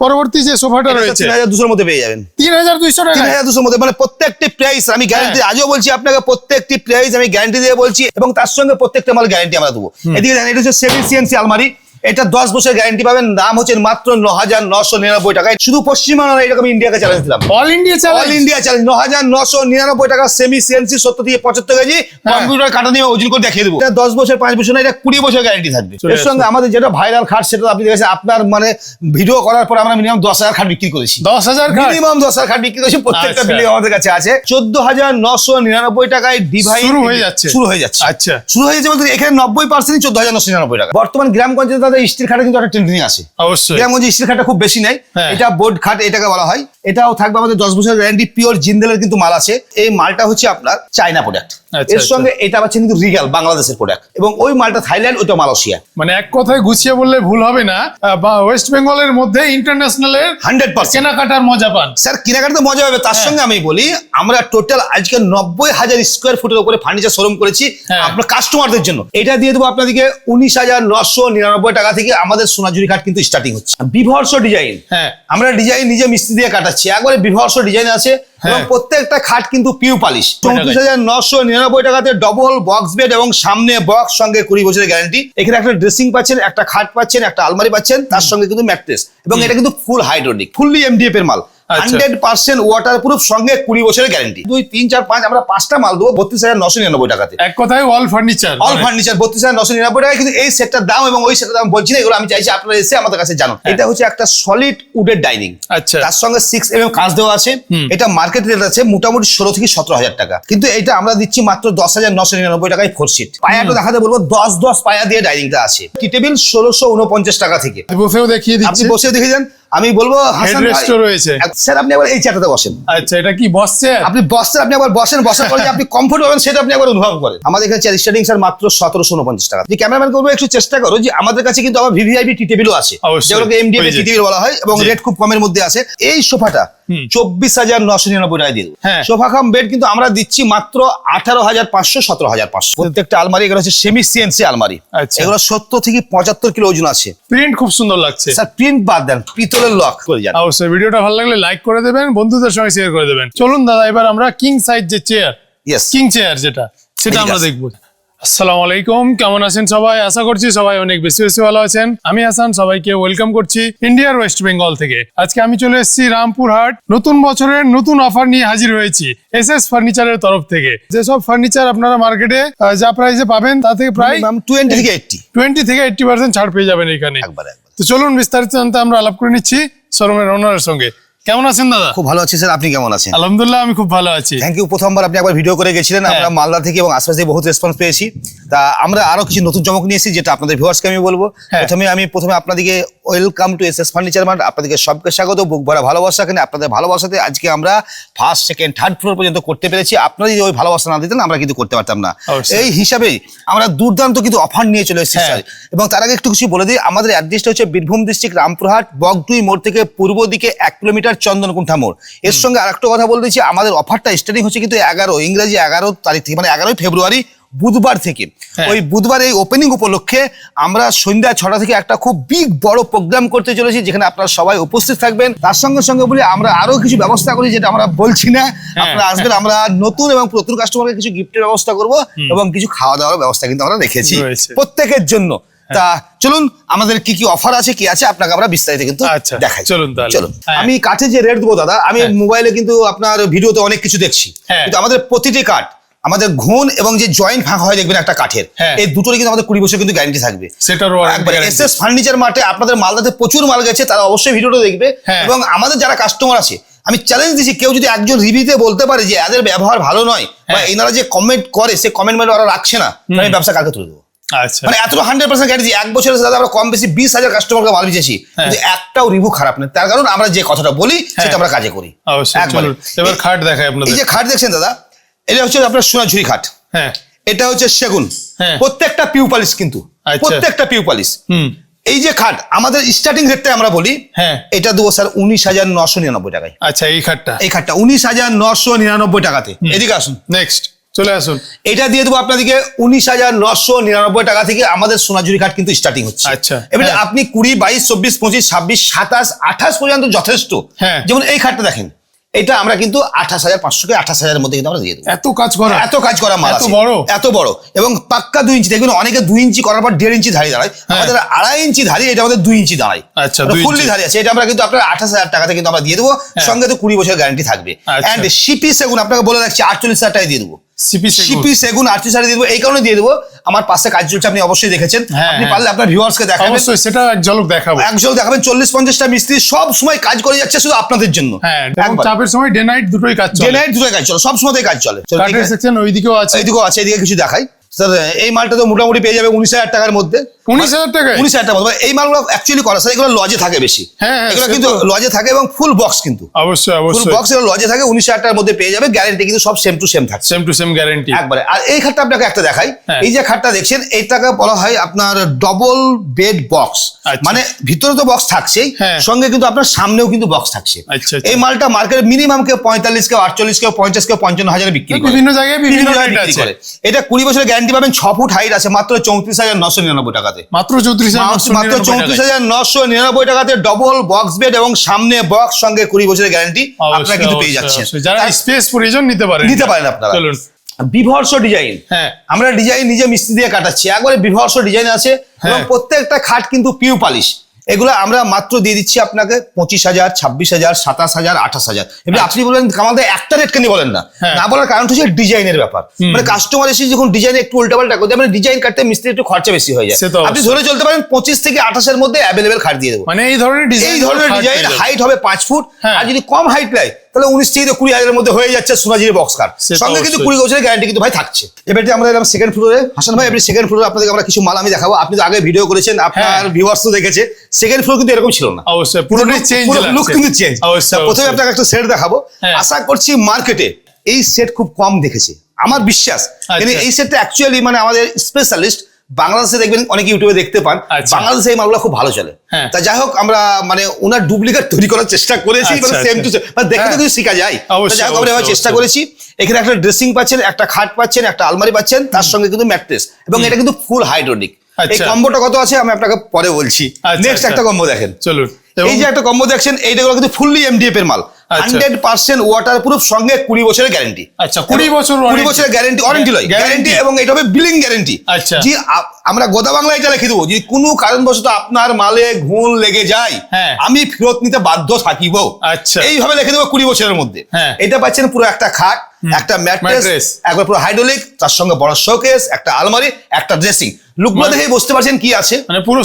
পরবর্তী যে সোফাটা রয়েছে 3200 এর মধ্যে পেয়ে যাবেন। 3200 টাকা, 3200 এর মধ্যে, মানে প্রত্যেকটি প্রাইস আমি গ্যারান্টি আজও বলছি আপনাকে, প্রত্যেকটি প্রাইস আমি গ্যারান্টি দিয়ে বলছি, এবং তার সঙ্গে প্রত্যেকটা মাল গ্যারান্টি আমরা দেবো। এদিকে দেখেন, এটা হচ্ছে সেমি সিএনসি আলমারি, এটা 10 বছরের গ্যারান্টি পাবেন। দাম হচ্ছে মাত্র 9999 টাকায়। শুধু পশ্চিমবঙ্গ নয়, এটাকে আমি ইন্ডিয়াকে চ্যালেঞ্জ দিলাম, অল ইন্ডিয়া চ্যালেঞ্জ, 9999 টাকা সেমি সিএনসি 70 থেকে 75 কেজি কম্পিউটার কাটা দিয়ে ওজন করে দেখিয়ে দেবো। এটা 10 বছর 5 বছর না, এটা 20 বছর গ্যারান্টি থাকবে। এর সঙ্গে আমাদের যেটা ভাইরাল খাট, সেটা আপনি দেখেছেন, আপনার মানে ভিডিও করার পর আমরা মিনিমাম 10,000 খাট বিক্রি করেছি। 10,000 খাট, মিনিমাম 10,000 খাট বিক্রি করেছি, প্রত্যেকটা বিল্ডিং আমাদের কাছে আছে। 14,999 টাকায় ডিভাইন শুরু হয়ে যাচ্ছে। আচ্ছা, শুরু হয়ে যাচ্ছে বলতে এখানে 90% 14,999 টাকা। বর্তমান গ্রামগঞ্জে তাদের স্টিল খাটে কিন্তু একটা ট্রেন্ডিং আছে, অবশ্যই। গ্রামগঞ্জে স্টিল খাটটা খুব বেশি নাই, এটা বোর্ড খাট এটাকে বলা হয়। এটাও থাকবে আমাদের 10 বছরের গ্যারান্টি, পিওর জিন্দেলের কিন্তু মাল আছে। এই মালটা হচ্ছে আপনার চায়না প্রোডাক্ট, এর সঙ্গে এটা পাচ্ছেন কিন্তু রিগাল বাংলাদেশের প্রোডাক্ট, এবং ওই মালটা থাইল্যান্ড, ওইটা মালয়েশিয়া। মানে এক কথায় গুছিয়ে বললে ভুল হবে না, বা ওয়েস্ট বেঙ্গলের মধ্যে ইন্টারন্যাশনালের 100% কেনাকাটার মজা পান। স্যার কেনাকাটা মজা হবে, তার সঙ্গে আমি বলি আমরা টোটাল আজকে 90,000 স্কোয়ার ফুটের উপরে ফার্নিচার শোরুম করেছি আপনার কাস্টমারদের জন্য। এটা দিয়ে দেবো আপনাদেরকে 19,999 টাকা থেকে আমাদের সোনাঝুরি খাট কিন্তু স্টার্টিং হচ্ছে। বিভৎস ডিজাইন, আমরা ডিজাইন নিজে মিস্ত্রি দিয়ে কাটাচ্ছি, একবারে বিভৎস ডিজাইন আছে, এবং প্রত্যেকটা খাট কিন্তু পিউ পালিশ। 34,999 টাকাতে ডবল বক্স বেড এবং সামনে বক্স, সঙ্গে 20 বছরের গ্যারান্টি। এখানে একটা ড্রেসিং পাচ্ছেন, একটা খাট পাচ্ছেন, একটা আলমারি পাচ্ছেন, তার সঙ্গে কিন্তু ম্যাট্রেস, এবং এটা কিন্তু ফুল হাইড্রোলিক, ফুললি এমডিএফ এর মাল, 100% ওয়াটার প্রুফ, সঙ্গে 20 বছরের গ্যারান্টি। 2, 3, 4, 5 আমরা 5টা মাল দেবো 32,999 টাকাতে। এক কথায় অল ফার্নিচার, 32,999 টাকা। কিন্তু এই সেটটার দাম এবং ওই সেটটার দাম বলছি না, এগুলো আমি চাইছি আপনারা এসে আমাদের কাছে জানুন। এটা হচ্ছে একটা সলিড উডের ডাইনিং, আচ্ছা, তার সঙ্গে 6mm কাঁচ দেওয়া আছে। এটা মার্কেট রেট আছে মোটামুটি 16 থেকে 17,000 টাকা, কিন্তু এটা আমরা দিচ্ছি মাত্র 10,999 টাকায় 4 সিট। পায়াটা দেখাতে বলবো, 10 পায়া দিয়ে ডাইনিংটা আছে। টি টেবিল 1649 টাকা থেকে। বসেও দেখিয়ে দিচ্ছি, আপনি বসে দেখে যান। আমি বলবো হাসান ভাই, স্যার আপনি আবার এই চেয়ারটাতে বসেন। আচ্ছা, এটা কি বস চেয়ার? আপনি বসেন, আপনি আবার বসেন, বসার পরে আপনি কমফোর্ট পাবেন সেটা আপনি আবার অনুভব করেন। আমাদের এখানে চেয়ার স্টার্টিং স্যার মাত্র 1749 টাকা। যে ক্যামেরাম্যান করবো একটু চেষ্টা করো যে আমাদের কাছে কিন্তু আবার ভিভিআইপি টি টেবিলও আছে, যেগুলোকে এমডিএফ টি টেবিল বলা হয়, এবং রেট খুব কমের মধ্যে আছে। এই সোফাটা 24,999 টাকায় দিয়ে দেবো। সোফা কাম বেড কিন্তু আমরা দিচ্ছি মাত্র 18,500, 17,500। প্রত্যেকটা আলমারি এগুলো হচ্ছে সেমি সিএনসি আলমারি, এগুলো 70 থেকে 75 কিলো ওজন আছে। প্রিন্ট খুব সুন্দর লাগছে স্যার, প্রিন্ট বাদ দেন, পিতলের লক করে যান। অবশ্যই ভিডিওটা ভালো লাগলে লাইক করে দেবেন, বন্ধুদের সঙ্গে শেয়ার করে দেবেন। চলুন দাদা, এবার আমরা কিং সাইজ যে চেয়ার, কিং চেয়ার সেটা আমরা দেখবো। আসসালামু আলাইকুম, কেমন আছেন সবাই? আশা করছি সবাই অনেক বেশি বেশি ভালো আছেন। আমি হাসান, সবাইকে ওয়েলকাম করছি ইন্ডিয়ার ওয়েস্ট বেঙ্গল থেকে। আজকে আমি চলে এসেছি রামপুরহাট, নতুন বছরের নতুন অফার নিয়ে হাজির হয়েছি এসএস ফার্নিচারের তরফ থেকে। যেসব ফার্নিচার আপনারা মার্কেটে যা প্রাইসে পাবেন তা থেকে প্রায় 20 থেকে 80% ছাড় পেয়ে যাবেন এখানে। তো চলুন বিস্তারিত জানতে আমরা আলাপ করে নিচ্ছি শোরুমের ওনারের সঙ্গে। কেমন আছেন দাদা? খুব ভালো আছি স্যার, আপনি কেমন আছেন? আলহামদুলিল্লাহ, আমি খুব ভালো আছি। Thank you. প্রথমবার আপনি একবার ভিডিও করে গেছিলেন, আমরা মালদা থেকে এবং আশপাশ থেকে বহুত রেসপন্স পেয়েছি। তা আমরা আরো কিছু নতুন চমক নিয়ে এসেছি, যেটা আপনাদের ভিউয়ার্সকে আমি বলবো। প্রথমে আপনাদেরকে welcome to SS furniture mart, আপনাদেরকে সবকে স্বাগত, বুক ভরা ভালোবাসা। এখানে আপনাদের ভালোবাসাতে আজকে আমরা ফার্স্ট, সেকেন্ড, থার্ড ফ্লোর পর্যন্ত করতে পেরেছি। আপনারা যদি ওই ভালোবাসা না দিতেন আমরা কিন্তু করতে পারতাম না। এই হিসাবেই আমরা দুর্দান্ত কিন্তু অফার নিয়ে চলে এসেছি স্যার। এবং তার আগে একটু কিছু বলে দিই, আমাদের অ্যাড্রেসটা হচ্ছে বীরভূম ডিস্ট্রিক্ট রামপুরহাট, বগটুই মোড় থেকে পূর্ব দিকে 1 কিলোমিটার চন্দনকুণ্ঠা মোড়। এর সঙ্গে আরেকটা কথা বলে দিচ্ছি, আমাদের অফারটা স্টার্টিং হচ্ছে কিন্তু 11 ইংরেজি 11 তারিখ থেকে, মানে 11 ফেব্রুয়ারি বুধবার থেকে। ওই বুধবার এই ওপেনিং উপলক্ষে আমরা সন্ধ্যা 6টা থেকে একটা খুব বিগ বড় প্রোগ্রাম করতে চলেছি, যেখানে আপনারা সবাই উপস্থিত থাকবেন। তার সঙ্গে সঙ্গে বলি আমরা আরো কিছু ব্যবস্থা করি, যেটা আমরা বলছি না, আপনারা আসবেন। আমরা নতুন এবং প্রচুর কাস্টমারকে কিছু গিফটের ব্যবস্থা করব, এবং কিছু খাওয়া দাওয়ার ব্যবস্থা কিন্তু আমরা রেখেছি প্রত্যেকের জন্য। তা চলুন আমাদের কি কি অফার আছে, কি আছে আপনাকে আমরা বিস্তারিত কিন্তু দেখাই। চলুন। আমি কাঠে যে রেট দেবো দাদা, আমি মোবাইলে কিন্তু আপনার ভিডিওতে অনেক কিছু দেখছি, কিন্তু আমাদের প্রতিটি কাঠ, আমাদের ঘুণ এবং যে জয়েন্ট ফাঁকা হয় দেখবেন একটা কাঠের, এই দুটোরই কিন্তু আমাদের 20 বছর কিন্তু গ্যারান্টি থাকবে। এসএস ফার্নিচার মার্টে আপনাদের মালদাতে প্রচুর মাল গেছে, তারা অবশ্যই ভিডিওটা দেখবে। এবং আমাদের যারা কাস্টমার আছে, আমি চ্যালেঞ্জ দিচ্ছি, কেউ যদি একজন রিভিউতে বলতে পারে যে এদের ব্যবহার ভালো নয়, বা এনারা যে কমেন্ট করে সে কমেন্ট ওরা রাখছে না, আমি ব্যবসা কাকে তুলে দেবো। মানে এত 100% গ্যারান্টি। 1 বছরের সাথে আমরা কম বেশি 20,000 কাস্টমারকে মাল দিয়েছি, একটাও রিভিউ খারাপ নেই। তার কারণ আমরা যে কথাটা বলি সেটা আমরা কাজে করি। এবার খাট দেখাই আপনাদের। এই যে খাট দেখছেন দাদা, এটা হচ্ছে আপনার সোনাঝুরি খাট, এটা হচ্ছে সেগুন, প্রত্যেকটা পিউ পালিশ, কিন্তু প্রত্যেকটা পিউ পালিশ। এই যে খাট আমাদের স্টার্টিং রেটটা আমরা বলি, এটা দেবো স্যার 19,999 টাকায়। আচ্ছা, এই খাটটা 19,999 টাকাতে। এদিকে আসুন। নেক্সট চলে আসুন। এটা দিয়ে দেবো আপনাদেরকে 19,999 টাকা থেকে আমাদের সোনাঝুরি খাট কিন্তু স্টার্টিং হচ্ছে। আচ্ছা, এবারে হ্যাঁ। আপনি 20, 22, 24, 25, 26, 27, 28 পর্যন্ত যথেষ্ট। হ্যাঁ। যেমন এই খাটটা দেখেন, এটা আমরা কিন্তু 28,500 কে 28,000 এর মধ্যে কিন্তু আমরা দিয়ে দেবো। এত কাজ করা, এত কাজ করা মাল এত আছে, বড়, এত বড় এবং পাক্কা 2 ইঞ্চি। দেখবেন অনেকে 2 ইঞ্চি করার পর 1.5 ইঞ্চি ধারি দাঁড়ায়, আমাদের 2.5 ইঞ্চি ধারি, এটা আমাদের 2 ইঞ্চি দাঁড়ায়। আচ্ছা, 2 ফুললি ইঞ্চি ধারি আছে, এটা আমরা কিন্তু আপনার 28,000 টাকাতে কিন্তু আমরা দিয়ে দেবো, সঙ্গে তো 20 বছরের গ্যারান্টি থাকবে। আচ্ছা। এন্ড সিপি সেগুন আপনাকে বলে রাখছি 48,000 টাকায় দিয়ে দেবো। সিপি সিপি সেগুন 38,000 দিয়ে দেবো, এই কারণে দিয়ে দেবো আমার পাশে কাজ চলছে, আপনি অবশ্যই দেখেছেন। আপনি পারলে আপনার ভিউয়ার্সকে দেখাবেন, অবশ্যই সেটা এক ঝলক দেখাবো, এক ঝলক দেখাবেন। 40-50টা মিস্ত্রি সব সময় কাজ করে যাচ্ছে শুধু আপনাদের জন্য। হ্যাঁ, এবং চাপের সময় ডে নাইট দুটোই কাজ চলে, ডে নাইট দুটোই কাজ চলে, সব সময় কাজ চলে। কাঠের সেকশন ওইদিকেও আছে, এইদিকেও আছে, এদিকে কিছু দেখাই স্যার। এই মালটা তো মোটামুটি পেয়ে যাবে 19,000 টাকার মধ্যে। 19,000 টাকায়? 19,000 টাকা মধ্যে। এই মালগুলো অ্যাকচুয়ালি করা স্যার, এগুলো লজে থাকে বেশি। হ্যাঁ, এগুলো সে কিন্তু তো- লজে থাকে এবং ফুল বক্স কিন্তু, অবশ্যই ফুল অবশ্যই বক্স এগুলো লজে থাকে। 19,000 টাকার মধ্যে পেয়ে যাবে, গ্যারান্টি কিন্তু সব সেম টু সেম থাকে, সেম টু সেম গ্যারান্টি একবারে। আর এই খাটটা আপনাকে একটা দেখাই, হ্যাঁ। এই যে খাটটা দেখছেন, এইটাকে বলা হয় আপনার ডবল বেড বক্স। আচ্ছা। মানে ভিতরে তো বক্স থাকছেই, হ্যাঁ। সঙ্গে কিন্তু আপনার সামনেও কিন্তু বক্স থাকছে। আচ্ছা, আচ্ছা। এই মালটা মার্কেটে মিনিমাম কেউ 45, কেউ 48, কেউ 50, কেউ 55,000 বিক্রি করে। বিভিন্ন জায়গায় বিভিন্ন জায়গায় রেট বিক্রি আছে। করে। এটা 20 বছরের গ্যারান্টি পাবেন, 6 ফুট হাইট আছে, মাত্র 34,999 টাকাতে। মাত্র 34,999 টাকাতে ডবল বক্স বেড এবং সামনে বক্স, সঙ্গে 20 বছরের গ্যারান্টি আপনারা কিন্তু পেয়ে যাচ্ছেন। যারা স্পেস প্রয়োজন নিতে পারেন, আপনারা। চলুন। বিভর্ষ ডিজাইন, হ্যাঁ। আমরা ডিজাইন নিজে মিস্ত্রি দিয়ে কাটাচ্ছি, একবারে বিভর্ষ ডিজাইন আছে এবং প্রত্যেকটা খাট কিন্তু পিউ পালিশ। এগুলো আমরা মাত্র দিয়ে দিচ্ছি আপনাকে 25,000, 26,000, 27,000, 28,000। এবার আপনি বলেন আমাদের একটা রেট কেন বলেন না? না বলার কারণ হচ্ছে ডিজাইনের ব্যাপার। মানে কাস্টমার এসে যখন ডিজাইন একটু উল্টাপাল্টা করতে, মানে ডিজাইন কাটতে মিস্ত্রি একটু খরচা বেশি হয়ে যায়। আপনি ধরে চলতে পারেন 25 থেকে 28 এর মধ্যে অ্যাভেলেবেল খাট দিয়ে দেবো। মানে এই ধরনের ডিজাইন, হাইট হবে 5 ফুট, আর যদি কম হাইট নেয় তাহলে 19 থেকে 20,000 এর মধ্যে হয়ে যাচ্ছে সোনাঝুরি বক্স কার, সঙ্গে কিন্তু 20 বছরের গ্যারান্টি কিন্তু ভাই থাকছে। এবারে আমরা এলাম সেকেন্ড ফ্লোরে। হাসান ভাই, আপনি সেকেন্ড ফ্লোরে আপনাদের আমরা কিছু মাল আমি দেখাবো। আপনি তো আগে ভিডিও করেছেন, আপনার ভিউয়ার্স তো দেখেছে। সেকেন্ড ফ্লোর কিন্তু এরকম ছিল না, অবশ্যই পুরোটাই চেঞ্জ, লুক কিন্তু চেঞ্জ। অবশ্যই। প্রথমে আপনাকে একটা সেট দেখাবো, আশা করছি মার্কেটে এই সেট খুব কম দেখেছে, আমার বিশ্বাস। কিন্তু এই সেটটা অ্যাকচুয়ালি মানে আমাদের স্পেশালিস্ট। বাংলাদেশে দেখবেন অনেকে ইউটিউবে দেখতে পান, বাংলাদেশে এই মালগুলো খুব ভালো চলে। তা যাই হোক, আমরা মানে ওনার ডুপ্লিকেট তৈরি করার চেষ্টা করেছি, মানে সেম টু সেম, মানে দেখে তো কিছু শেখা যায়। যাই হোক, আমরা চেষ্টা করেছি। এখানে একটা ড্রেসিং পাচ্ছেন, একটা খাট পাচ্ছেন, একটা আলমারি পাচ্ছেন, তার সঙ্গে কিন্তু ম্যাট্রেস, এবং এটা কিন্তু ফুল হাইড্রোলিক। এই কম্বোটা কত আছে আমি আপনাকে পরে বলছি। নেক্সট একটা কম্বো দেখেন, চলুন। এই যে একটা কম্বো দেখছেন, এইটাগুলো কিন্তু ফুললি এমডিএফ এর মাল, 100% ওয়াটার প্রুফ, সঙ্গে 20 বছরের গ্যারান্টি। আচ্ছা, 20 বছরের গ্যারান্টি, ওয়ারেন্টি লয়, গ্যারান্টি, এবং এটা হবে বিলিং গ্যারান্টি। আচ্ছা, জি, আমরা গোদা বাংলায় এটা লিখে দেবো, যদি কোনো কারণবশত আপনার মালে ঘুণ লেগে যায়, আমি ফেরত নিতে বাধ্য থাকিব। আচ্ছা, এইভাবে লিখে দেবো 20 বছরের মধ্যে। এটা পাচ্ছেন পুরো একটা খাট, একটা ম্যাট্রেস, একবার পুরো হাইড্রোলিক, তার সঙ্গে বড় শোকেস, একটা আলমারি, একটা ড্রেসিং। লুকগুলো দেখে বুঝতে পারছেন কি আছে, মানে পুরো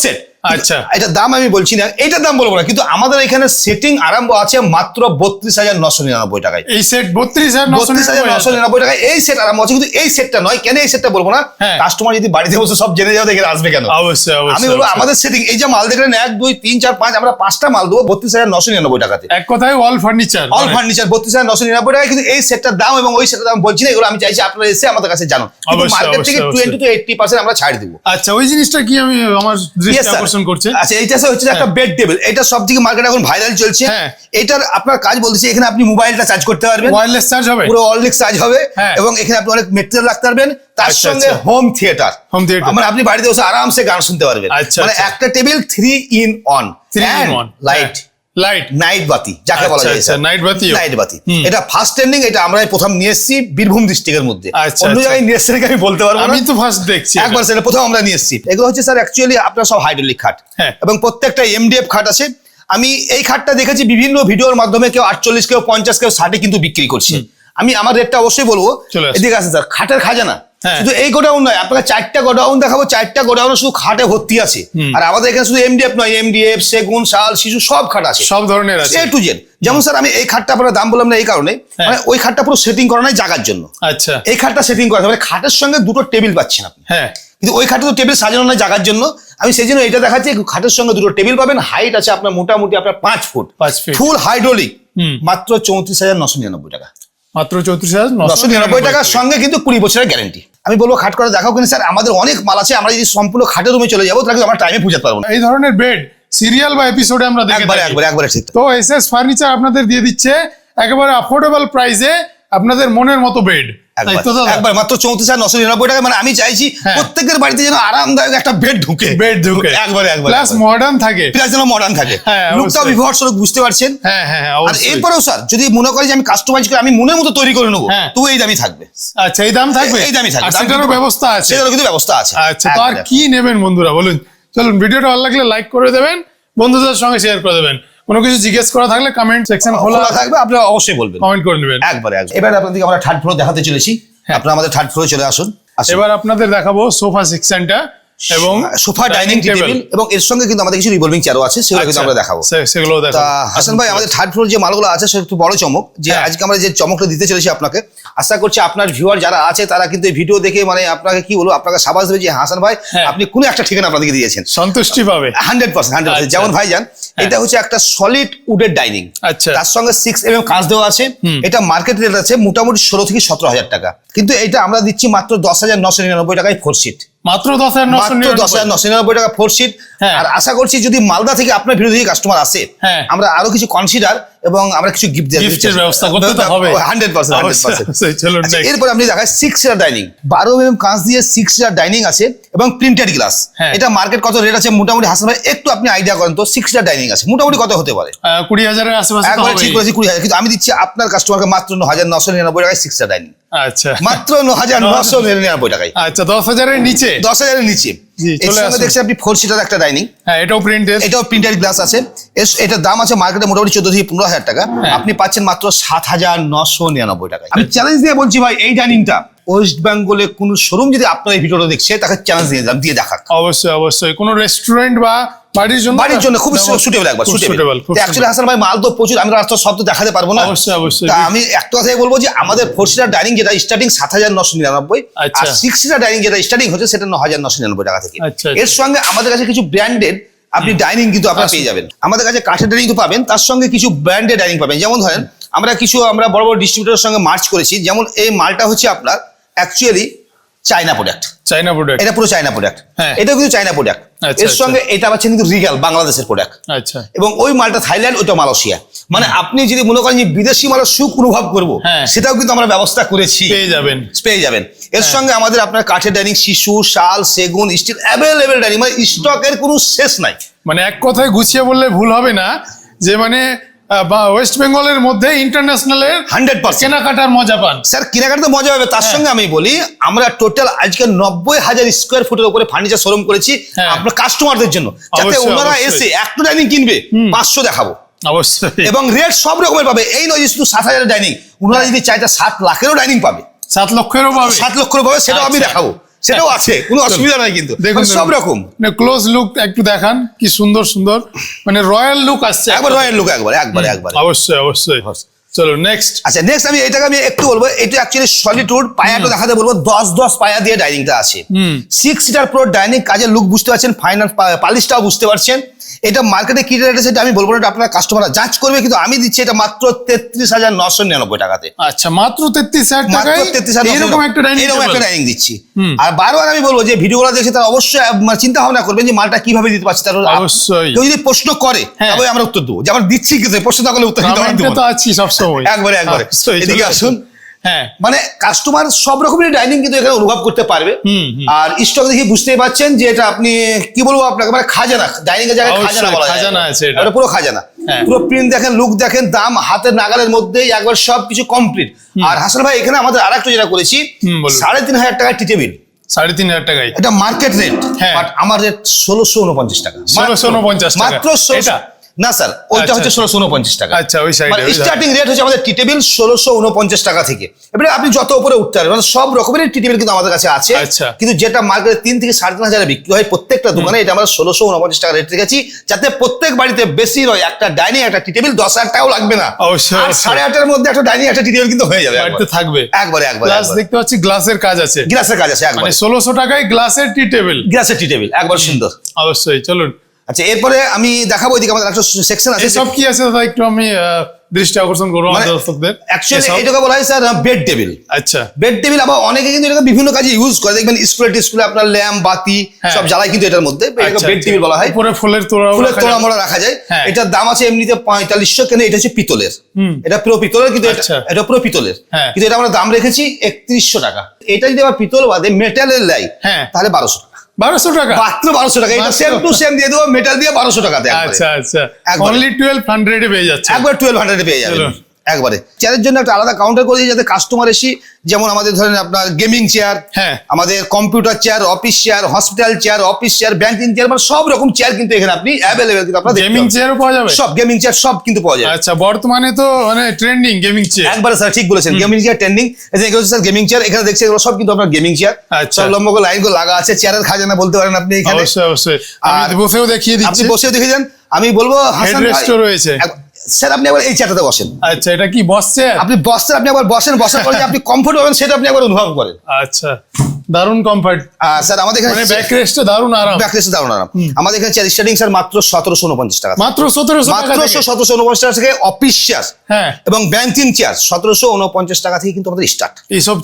সেট। আচ্ছা, এটা দাম আমি বলছি না, এটার দাম বলবো না, কিন্তু আমাদের এখানে সেটিং আরম্ভ আছে মাত্র 32,999 টাকায়। এই সেট 32,999 টাকায় এই সেট আরম্ভ আছে, কিন্তু এই সেটটা নয়। কেন এই সেটটা বলবো না, কাস্টমার যদি বাড়িতে বসে সব জেনে যাও, দেখে আসবে কেন? অবশ্যই আমি বলবো আমাদের সেটিং, এই যে মাল দেখলেন 1, 2, 3, 4, 5, আমরা 5টা মাল দেবো 32,999 টাকাতে। এক কথায় অল ফার্নিচার 32,999 টাকায়। কিন্তু এই সেটটার দাম এবং ওই সেটটার দাম বলছি না, এগুলো আমি চাইছি আপনারা এসে আমাদের কাছে জানুন। মার্কেট থেকে 20 to 80% আমরা ছাড় দিব। আচ্ছা, ওই জিনিসটা কি আমি আমার দৃষ্টি আকর্ষণ করছে। আচ্ছা, এইটা হচ্ছে একটা বেড টেবিল, এটা সবথেকে মার্কেটে এখন ভাইরাল চলছে। এটার আপনার কাজ বলতেছি, এখানে আপনি মোবাইলটা চার্জ করতে পারবেন, ওয়্যারলেস চার্জ হবে, পুরো ওয়্যারলেস চার্জ হবে, এবং এখানে আপনি অনেক মেটেরিয়াল রাখতে পারবেন। তার সঙ্গে হোম থিয়েটার, মানে আপনি বাড়িতে বসে আরামসে গান শুনতে পারবেন। মানে একটা টেবিল 3 in 1, লাইট নাইট বাতি যাকে বলা যায়, নাইট বাতি। এটা ফার্স্ট ট্রেন্ডিং, এটা আমরা প্রথম নিয়ে এসেছি বীরভূম ডিস্ট্রিক্টের মধ্যে। অন্য জায়গায় নিয়ে এসেছি আমি বলতে পারবো না, আমি তো ফার্স্ট দেখছি, একবার সেটা প্রথম আমরা নিয়ে এসেছি। এগুলো হচ্ছে স্যার অ্যাকচুয়ালি আপনার সব হাইড্রোলিক খাট, এবং প্রত্যেকটা এমডিএফ খাট আছে। আমি এই খাটটা দেখেছি বিভিন্ন ভিডিওর মাধ্যমে, কেউ 48, কেউ 50, কেউ 60 কিন্তু বিক্রি করছে। আমি আমার রেটটা অবশ্যই বলবো। এদিকে আছে স্যার খাটের খাজানা, শুধু এই গোডাউন নয়, আপনাকে 4টা গোডাউন দেখাবো, 4টা গোডাউনে শুধু খাটে ভর্তি আছে। আর আমাদের এখানে শুধু এমডিএফ নয়, এমডিএফ, সেগুন, শাল, শিশু সব খাট আছে, সব ধরনের আছে, এ টু জেড। যেমন স্যার আমি এই খাটটা আপনার দাম বললাম না এই কারণে, মানে ওই খাটটা পুরো সেটিং করা নাই জায়গার জন্য। আচ্ছা, এই খাটটা সেটিং করা, মানে খাটের সঙ্গে দুটো টেবিল পাচ্ছেন আপনি। কিন্তু ওই খাটে তো টেবিল সাজানো নাই জায়গার জন্য, আমি সেই জন্য এটা দেখাচ্ছি। খাটের সঙ্গে দুটো টেবিল পাবেন, হাইট আছে আপনার মোটামুটি আপনার 5 ফুট, ফুল হাইড্রোলিক, মাত্র 34,999 টাকা। মাত্র 34,999 টাকার সঙ্গে কিন্তু 20 বছরের গ্যারান্টি। আমি বলবো খাট করে দেখাও, কিন্তু স্যার আমাদের অনেক মাল আছে, আমরা যদি সম্পূর্ণ খাটের রুমে চলে যাবো তাহলে আমরা টাইমে পৌঁছাতে পারবো না। এই ধরনের বেড সিরিয়াল বা এপিসোডে আমরা দেখে একবার ঠিক। তো এসএস ফার্নিচার আপনাদের দিয়ে দিচ্ছে একেবারে অ্যাফোর্ডেবল প্রাইসে আপনাদের মনের মতো বেড। তাই তো দাদা? একবার মাত্র 34,999 টাকা। মানে আমি চাইছি প্রত্যেকের বাড়িতে যেন আরামদায়ক একটা বেড ঢুকে একবারে প্লাস মডার্ন থাকে, প্লাস যেন মডার্ন থাকে, লুকটাও বিভৎস লোক বুঝতে পারছেন। আর এরপরেও স্যার যদি মনে করি যে আমি কাস্টমাইজ করে আমি মনের মতো তৈরি করে নেবো, তো এই দামই থাকবে। আচ্ছা, এই দাম থাকবে, এই দামই থাকবে, সেটারও ব্যবস্থা আছে, সেটারও কিন্তু ব্যবস্থা আছে। আচ্ছা, তো আর কি নেবেন বন্ধুরা বলুন? চলুন, ভিডিওটা ভালো লাগলে লাইক করে দেবেন, বন্ধুদের সঙ্গে শেয়ার করে দেবেন। কোনো কিছু জিজ্ঞেস করা থাকলে কমেন্ট সেকশন খোলা থাকবে, আপনারা অবশ্যই বলবেন, কমেন্ট করে নেবেন। একবারে এবার আপনাদেরকে আমরা থার্ড ফ্লোর দেখাতে চলেছি। আপনারা আমাদের থার্ড ফ্লোরে চলে আসুন। এবার আপনাদের দেখাবো সোফা সেকশনটা এবং সোফা ডাইনিং টেবিল, এবং এর সঙ্গে কিন্তু আমাদের কিছু রিভলভিং চেয়ারও আছে, সেগুলো কিন্তু আমরা দেখাবো। সেগুলো দেখাবো। হাসান ভাই, আমাদের থার্ড ফ্লোর যে মালগুলো আছে সেটা একটু বড় চমক, যে আজকে আমরা যে চমকটা দিতে চলেছি আপনাকে, আশা করছি আপনার ভিউয়ার যারা আছে তারা কিন্তু এই ভিডিও দেখে মানে আপনাকে কি বলবো, আপনাকে সাবাস দেবে যে হাসান ভাই আপনি কোনো একটা ঠিকানা আপনাদেরকে দিয়েছেন, সন্তুষ্টি পাবে 100%। যেমন ভাইজান, এটা হচ্ছে একটা সলিড উডের ডাইনিং, তার সঙ্গে 6mm কাঁচ দেওয়া আছে। এটা মার্কেট রেট আছে মোটামুটি 16 থেকে 17,000 টাকা, কিন্তু এটা আমরা দিচ্ছি মাত্র 10,999 টাকায় 4 সিট। মাত্র 10,999 টাকা 4 সিট। আর আশা করছি যদি মালদা থেকে আপনার ভিডিও দেখে কাস্টমার আসে, আমরা আরো কিছু কনসিডার এবং আমরা কিছু গিফটের ব্যবস্থা করতে হবে 100%। এরপর আপনি দেখায় 6 সিটার ডাইনিং, 12mm কাঁচ দিয়ে 6 সিটার ডাইনিং আছে এবং প্রিন্টেড গ্লাস। এটা মার্কেট কত রেট আছে মোটামুটি হাসান ভাই একটু আপনি আইডিয়া করেন তো, 6 সিটার ডাইনিং আছে মোটামুটি কত হতে পারে? 20,000 এর আশেপাশে। একবারে ঠিক করেছি 20,000, কিন্তু আমি দিচ্ছি আপনার কাস্টমারকে মাত্র 9,999 টাকায় 6 সিটার ডাইনিং। আচ্ছা, মাত্র 9,999 টাকায়। আচ্ছা, 10,000 এর নিচে, 10,000 এর নিচে। এর সঙ্গে দেখছি আপনি 4 সিটার একটা ডাইনিং, এটাও প্রিন্টেড গ্লাস আছে। এটার দাম আছে মার্কেটে মোটামুটি 14 থেকে 15,000 টাকা, আপনি পাচ্ছেন মাত্র 7,999 টাকায়। আমি চ্যালেঞ্জ দিয়ে বলছি ভাই, এই ডাইনিংটা ওয়েস্ট বেঙ্গলে কোন শোরুম যদি আপনার এই ভিডিওটা দেখছে তাকে চ্যালেঞ্জ দিয়ে দেখাক। অবশ্যই কোন রেস্টুরেন্ট বা বাড়ির জন্য খুব সুটেবল। একবার সুটেবল। অ্যাকচুয়ালি হাসান ভাই মাল তো প্রচুর, আমি রাস্তা সব তো দেখাতে পারবো না। অবশ্যই তা আমি একটা কথাই বলবো যে আমাদের 4 সিটার ডাইনিং যেটা স্টার্টিং 7,999, আর 6 সিটার ডাইনিং যেটা স্টার্টিং হচ্ছে সেটা 9,999 টাকা থেকে। এর সঙ্গে আমাদের কাছে কিছু ব্র্যান্ডেড আপনি ডাইনিং কিন্তু আপনারা পেয়ে যাবেন। আমাদের কাছে কাঠের ডাইনিং তো পাবেন, তার সঙ্গে কিছু ব্র্যান্ডেড ডাইনিং পাবেন। যেমন ধরেন আমরা বড় বড় ডিস্ট্রিবিউটরের সঙ্গে মার্চ করেছি। যেমন এই মালটা হচ্ছে আপনার অ্যাকচুয়ালি চায়না প্রোডাক্ট, এটা পুরো চায়না প্রোডাক্ট, এটাও কিন্তু চায়না প্রোডাক্ট। এর সঙ্গে এটা পাচ্ছেন কিন্তু রিগাল বাংলাদেশের প্রোডাক্ট। এবং ওই মালটা থাইল্যান্ড, ওইটা মালয়েশিয়া। মানে আপনি যদি মনে করেন যে বিদেশি মালের সুখ অনুভব করবো, সেটাও কিন্তু আমরা ব্যবস্থা করেছি, পেয়ে যাবেন। এর সঙ্গে আমাদের আপনার কাঠের ডাইনিং, শিশু, শাল, সেগুন, স্টিল অ্যাভেলেবেল ডাইনিং, মানে স্টকের কোনো শেষ নাই। মানে এক কথায় গুছিয়ে বললে ভুল হবে না যে মানে ওয়েস্ট বেঙ্গলের মধ্যে ইন্টারন্যাশনালের 100% কেনাকাটার মজা পান। স্যার কেনাকাটা মজা হবে, তার সঙ্গে আমি বলি আমরা টোটাল আজকে 90,000 স্কোয়ার ফুটের উপরে ফার্নিচার শোরুম করেছি আপনার কাস্টমারদের জন্য, যাতে ওনারা এসে একটা ডাইনিং কিনবে 500 দেখাবো অবশ্যই, এবং রেট সব রকমের পাবে। এই নয় যে শুধু 7,000 ডাইনিং, ওনারা যদি চাইতে 7 লাখেরও ডাইনিং পাবে, 7 লক্ষেরও পাবে, 7 লক্ষেরও পাবে, সেটাও আমি দেখাবো, সেটাও আছে, কোনো অসুবিধা নাই। কিন্তু দেখুন সব রকম ক্লোজ লুক একটু দেখান, কি সুন্দর মানে রয়্যাল লুক আসছে, একবার রয়্যাল লুক, একবার অবশ্যই। চলো নেক্সট। আচ্ছা, নেক্সট এটাকে আমি একটু বলবো, এটা অ্যাকচুয়ালি সলিড উড, পায়াটা দেখাতে বলবো। 10 পায়া দিয়ে ডাইনিংটা আছে, 6 সিটার পুরো ডাইনিং, কাজের লুক বুঝতে পারছেন, ফাইনাল পালিশটাও বুঝতে পারছেন। এটা মার্কেটে কি রেট আছে আমি বলবো না, এটা আপনার কাস্টমাররা যাচ করবে, কিন্তু আমি দিচ্ছি এটা মাত্র 33,999 টাকাতে। আচ্ছা, মাত্র 33,000 টাকায় এরকম একটা ডাইনিং দিচ্ছি। আর বারবার আমি বলবো যে ভিডিওগুলো দেখে তারা অবশ্যই চিন্তা ভাবনা করবেন যে মালটা কিভাবে দিতে পারছি। তারা অবশ্যই কেউ যদি প্রশ্ন করে তবে আমরা উত্তর দেবো, যে আমরা দিচ্ছি কিন্তু প্রশ্ন না করলে উত্তর দিতে তো আছি সবসময়। একবারে এদিকে আসুন। মানে কাস্টমার সব রকমের ডাইনিং কিন্তু এখানে অনুভব করতে পারবে। আর স্টক দেখে বুঝতেই পারছেন যে এটা আপনি কি বলবো আপনাকে, মানে খাজানা, ডাইনিং এর জায়গায় খাজানা আছে, এটা পুরো খাজানা। পুরো প্রিন্ট দেখেন, লুক দেখেন, দাম হাতের নাগালের মধ্যেই একবার সবকিছু কমপ্লিট। আর হাসান ভাই এখানে আমাদের আরেকটা যেটা করেছি, 3,500 টাকায় টি টেবিল, 3,500 টাকায়, এটা মার্কেট রেট, বাট আমার রেট 1,649 টাকা, 1,649 টাকা মাত্র। না স্যার, ওইটা হচ্ছে 1,649 টাকা। আচ্ছা, ওই সাইডে স্টার্টিং রেট হচ্ছে আমাদের টি টেবিল 1,649 টাকা থেকে। এবারে আপনি যত উপরে উঠতে পারবেন, মানে সব রকমের টি টেবিল কিন্তু আমাদের কাছে আছে। কিন্তু যেটা মার্কেটে 3 থেকে 3,500 বিক্রি হয় প্রত্যেকটা দোকানে, এটা আমরা 1,649 টাকা রেট রেখেছি, যাতে প্রত্যেক বাড়িতে বেশি নয়, একটা ডাইনিং একটা টি টেবিল 10,000 টাকাও লাগবে না। অবশ্যই 8,500 মধ্যে একটা ডাইনিং একটা টি টেবিল কিন্তু হয়ে যাবে, বাড়িতে থাকবে একবারে। প্লাস দেখতে পাচ্ছি গ্লাসের কাজ আছে, একবার 1,600 টাকায় গ্লাসের টি টেবিল, একবার সুন্দর। অবশ্যই চলুন। আচ্ছা, এরপরে আমি দেখাবো, এদিকে আমাদের একটা সেকশন আছে। সব কি আছে দাদা একটু আমি দৃষ্টি আকর্ষণ করবো আমাদের দর্শকদের। অ্যাকচুয়ালি এটাকে বলা হয় স্যার বেড টেবিল। আচ্ছা, বেড টেবিল আবার অনেকে কিন্তু এটা বিভিন্ন কাজে ইউজ করে, দেখবেন স্কুলে আপনার ল্যাম্প বাতি সব জ্বালায় কিন্তু এটার মধ্যে, বেড টেবিল বলা হয়। উপরে ফুলের তোড়া মোড়া রাখা যায়। এটার দাম আছে এমনিতে 4500, কেন এটা হচ্ছে পিতলের, এটা পুরো পিতলের, কিন্তু এটা পুরো পিতলের, কিন্তু এটা আমরা দাম রেখেছি 3100 টাকা। এটা যদি আবার পিতল বাদে মেটালের লাই তাহলে 1200 টাকা। 1200 টাকা, মাত্র 1200 টাকা। এটা সেম টু সেম দিয়ে দেবো, মেটাল দিয়ে 1200 টাকাতে। আচ্ছা আচ্ছা, অনলি 1200 এ পেয়ে যাচ্ছে, একবার 1200 এ পেয়ে যাবেন একবারে। চেয়ারের জন্য একটা আলাদা কাউন্টার করে দিই, যাতে কাস্টমার এসে, যেমন আমাদের ধরেন আপনার গেমিং চেয়ার, আমাদের computer chair, office chair, hospital chair, office chair, banking chair, মানে সব রকম চেয়ার কিন্তু এখানে আপনি অ্যাভেলেবেল, কিন্তু আপনার গেমিং চেয়ারও পাওয়া যাবে, সব গেমিং চেয়ার সব কিন্তু পাওয়া যাবে। আচ্ছা, বর্তমানে তো মানে ট্রেন্ডিং গেমিং চেয়ার, একবারে স্যার ঠিক বলেছেন, গেমিং চেয়ার ট্রেন্ডিং। এই যে এগুলো স্যার গেমিং চেয়ার, এখানে দেখছি এগুলো সব কিন্তু আপনার গেমিং চেয়ার। আচ্ছা, লম্বা করে লাইন করে লাগা আছে, চেয়ারের খাজানা বলতে পারেন আপনি এখানে। অবশ্যই অবশ্যই, আমি বসেও দেখিয়ে দিচ্ছি, আপনি বসেও দেখে যান। আমি বলবো হাসান ভাই রয়েছে স্যার, আপনি একবার এই চেয়ারটাতে বসেন। আচ্ছা, এটা কি বসছে? আপনি বসছেন, আপনি একবার বসেন, বসার পরে যে আপনি কমফোর্ট পাবেন সেটা আপনি একবার অনুভব করেন। আচ্ছা, দারুণ কমফর্ট স্যার। আমাদের এখানে মানে ব্যাক রেস্টে দারুণ আরাম, ব্যাক রেস্টে দারুণ আরাম। আমাদের এখানে চেয়ার স্টার্টিং স্যার মাত্র 1749 টাকা, মাত্র 1749 টাকা থেকে অফিস চেয়ার এবং ব্যাংকিং চেয়ার 1749 টাকা থেকে কিন্তু আমাদের স্টার্ট। এইসব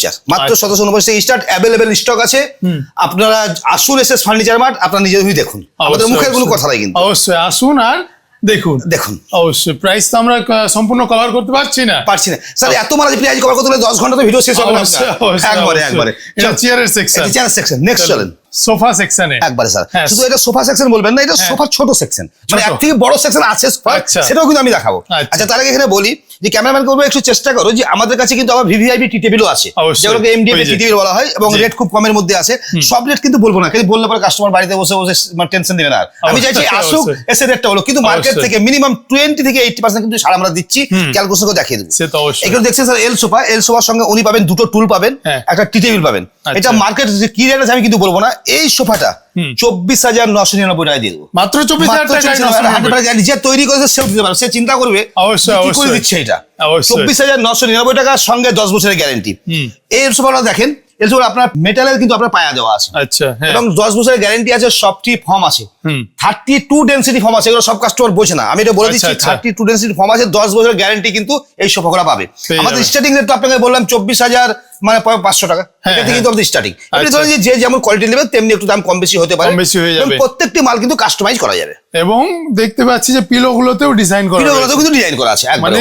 চেয়ার মাত্র 1749 থেকে স্টার্ট, অ্যাভেলেবেল স্টক আছে। আপনারা আসুন, এসে ফার্নিচার মার্ট আপনারা নিজেই দেখুন, আমাদের মুখের কোনো কথা নাই কিন্তু। অবশ্যই আসুন আর দেখুন। অবশ্যই প্রাইস তো আমরা সম্পূর্ণ কভার করতে পারছি না স্যার, এত মারা প্রাইস কভার করতে হলে 10 ঘন্টা তো ভিডিও শেষ হবে না। একবারে এটা চেয়ারের সেকশন। নেক্সট চলেন সোফা সেকশনে। একবারে স্যার, শুধু এটা সোফা সেকশন বলবেন না, এটা সোফা ছোট সেকশন, মানে এক থেকে বড় সেকশন আছে, সেটাও কিন্তু আমি দেখাবো। আচ্ছা, তার আগে এখানে বলি যে ক্যামেরাম্যান করবো একটু চেষ্টা করো যে আমাদের কাছে কিন্তু আবার ভিভিআইপি টি টেবিলও আছে, যেগুলোকে এমডিএফ টি টেবিল বলা হয়, এবং রেট খুব কমের মধ্যে আছে। সব রেট কিন্তু বলবো না, কিন্তু বললে পরে কাস্টমার বাড়িতে বসে বসে টেনশন নেবে না। আমি চাইছি আসুক, এসে রেটটা হলো, কিন্তু মার্কেট থেকে মিনিমাম 20 থেকে 80% কিন্তু ছাড় আমরা দিচ্ছি, ক্যালকুলেশন করে দেখিয়ে দেবো। এগুলো দেখছেন স্যার এল সোফার সঙ্গে উনি পাবেন দুটো টুল পাবেন, একটা টি টেবিল পাবেন। এটা মার্কেট কি রেট আছে আমি কিন্তু বলবো না। এই সোফাটা 24,999 টাকা দিয়ে দেবো, মাত্র 24,000 টাকা। যে তৈরি করেছে সেও দিতে পারবে, সে চিন্তা করবে কি করে দিচ্ছে এটা। 24,999 টাকার সঙ্গে 10 বছরের গ্যারেন্টি। এই সোফাটা দেখেন, এর জন্য আপনার মেটালের কিন্তু আপনার পায়া দেওয়া আছে। আচ্ছা, এবং 10 বছরের গ্যারেন্টি আছে, সবটি ফর্ম আছে, 32 ডেনসিটি ফর্ম আছে। এগুলো সব কাস্টমার বোঝে না, আমি এটা বলে দিচ্ছি। 32 ডেনসিটি ফর্ম আছে, 10 বছরের গ্যারেন্টি কিন্তু এই সোফাগুলো পাবে। আমাদের স্টার্টিং রেট তো আপনাকে বললাম 24,000 মানে 500 টাকা, এটা থেকে কিন্তু আমাদের স্টার্টিং। আপনি ধরেন যে যেমন কোয়ালিটি নেবেন তেমনি একটু দাম কম বেশি হতে পারে, প্রত্যেকটি মাল কিন্তু কাস্টমাইজ করা যাবে। এবং দেখতে পাচ্ছি যে পিলো গুলোতেও ডিজাইন করা আছে, মানে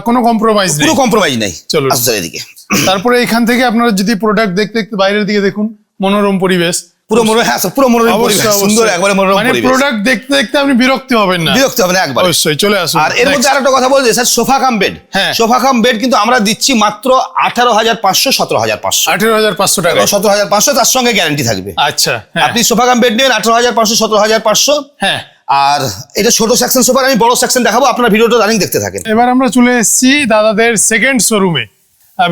কোনো কম্প্রোমাইজ নেই, কোনো কম্প্রোমাইজ নাই। চলো এদিকে। তারপরে এখান থেকে আপনারা যদি প্রোডাক্ট দেখতে বাইরের দিকে দেখুন, মনোরম পরিবেশ, পুরো মনোরম পরিবেশ, সুন্দর একবারে মনোরম পরিবেশ। প্রোডাক্ট দেখতে দেখতে আপনি বিরক্তি হবেন না একবার। অবশ্যই চলে আসুন। আর এর মধ্যে আরেকটা কথা বলছি স্যার, সোফা কাম বেড কিন্তু আমরা দিচ্ছি মাত্র 18,500, 17,500, 18,500 টাকা, 17,500, তার সঙ্গে গ্যারান্টি থাকবে। আচ্ছা, আপনি সোফা কাম বেড নেবেন 18,500, 17,500। আর এটা ছোট সেকশন সোফা, আমি বড় সেকশন দেখাবো, আপনারা ভিডিওটা রানিং দেখতে থাকেন। এবার আমরা চলে এসেছি দাদাদের সেকেন্ড শোরুমে।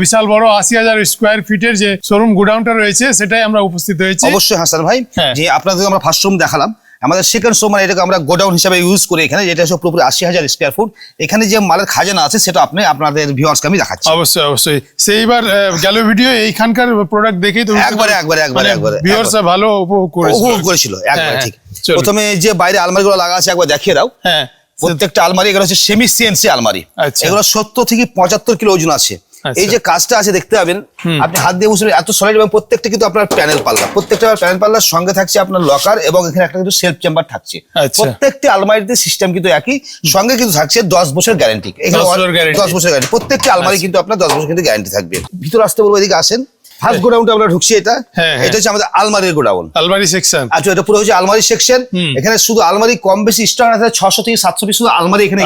বিশাল বড় 80,000 স্কোয়ার ফিটের যে শোরুম গোডাউনটা রয়েছে, সেটাই আমরা উপস্থিত হয়েছি। অবশ্যই হাসান ভাই, যে আপনাদের আমরা ফার্স্ট রুম দেখালাম, আমাদের সেকেন্ড শোরুম, মানে এটাকে আমরা গোডাউন হিসেবে ইউজ করি এখানে, যেটা হচ্ছে পুরোপুরি 80,000 স্কোয়ার ফুট। এখানে যে মালের খাজানা আছে সেটা আপনাদের ভিউয়ার্সকে আমি দেখাচ্ছি। অবশ্যই সেইবার গেল ভিডিও এইখানকার প্রোডাক্ট দেখেই তো একবারে ভিউয়ার্সরা ভালো উপভোগ করেছিল। একবারে ঠিক। প্রথমে যে বাইরে আলমারিগুলো লাগা আছে একবার দেখিয়ে দাও। প্রত্যেকটা আলমারি, এগুলো হচ্ছে সেমি সিএনসি আলমারি, এগুলো 70 থেকে 75 কিলো ওজন আছে। এই যে কাজটা আছে দেখতে পাবেন, আপনি হাত দিয়ে বসে এত সলিড, এবং প্রত্যেকটা কিন্তু আপনার প্যানেল পাল্লা, প্রত্যেকটা প্যানেল পাল্লার সঙ্গে থাকছে আপনার লকার, এবং এখানে একটা কিন্তু সেলফ চেম্বার থাকছে। প্রত্যেকটি আলমারিতে সিস্টেম কিন্তু একই, সঙ্গে কিন্তু থাকছে 10 বছর গ্যারেন্টি। 10 বছর গ্যারেন্টি, প্রত্যেকটি আলমারি কিন্তু আপনার 10 বছর কিন্তু গ্যারেন্টি থাকবে। ভিতরে আসতে বলবো, এদিকে আসেন। ফার্স্ট গোডাউনটা আমরা ঢুকছি, এটা হচ্ছে আমাদের আলমারির গোডাউন, আলমারি সেকশন। আচ্ছা, এটা পুরো হচ্ছে আলমারি সেকশন। এখানে শুধু আলমারি কম বেশি স্টক আছে, 600 থেকে 700 পিস শুধু আলমারি এখানে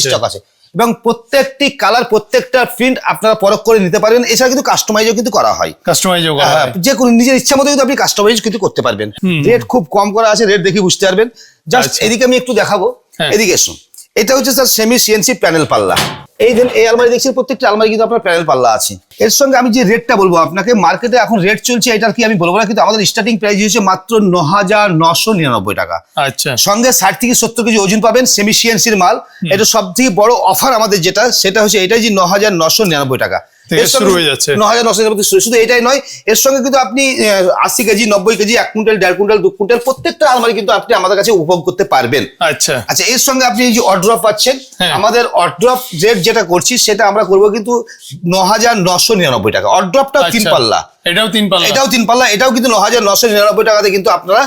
স্টক আছে, এবং প্রত্যেকটি কালার, প্রত্যেকটা প্রিন্ট আপনারা পরখ করে নিতে পারবেন। এছাড়া কিন্তু কাস্টমাইজও কিন্তু করা হয়, যে কোনো নিজের ইচ্ছা মতো কিন্তু আপনি কাস্টমাইজ কিন্তু করতে পারবেন। রেট খুব কম করা আছে, রেট দেখে বুঝতে পারবেন। জাস্ট এদিকে আমি একটু দেখাবো, এদিকে এসুন। এটা হচ্ছে স্যার সেমি সিএনসি প্যানেল পাল্লা। এই আলমারি দেখছি, প্রত্যেকটা আলমারি কিন্তু আপনার প্যানেল পাল্লা আছে। এর সঙ্গে আমি যে রেটটা বলবো আপনাকে, মার্কেটে এখন রেট চলছে এটার কি আমি বলবো না, কিন্তু আমাদের স্টার্টিং প্রাইস হচ্ছে মাত্র 9,999 টাকা। আচ্ছা, সঙ্গে 60 থেকে 70 কেজি ওজন পাবেন, সেমি সিএনসির মাল। এটা সব থেকে বড় অফার আমাদের যেটা, সেটা হচ্ছে এটাই যে 9,999 টাকা। থেকে শুরু হয়ে যাচ্ছে 9,999 শুধু এটাই নয়, এর সঙ্গে কিন্তু আপনি 80 KG 90 KG 1 quintal 1.5 quintal 2 quintal প্রত্যেকটা আলমারি কিন্তু আপনি আমাদের কাছে উপভোগ করতে পারবেন। আচ্ছা আচ্ছা, এর সঙ্গে আপনি এই যে অর্ড্রপ পাচ্ছেন, হ্যাঁ। আমাদের অর্ড্রপ রেট যেটা করছি সেটা আমরা করবো কিন্তু 9,999 টাকা। অর্ড্রপটাও 3 পাল্লা, এটাও 3 পাল্লা, এটাও 3 পাল্লা, এটাও কিন্তু 9,999 টাকাতে কিন্তু আপনারা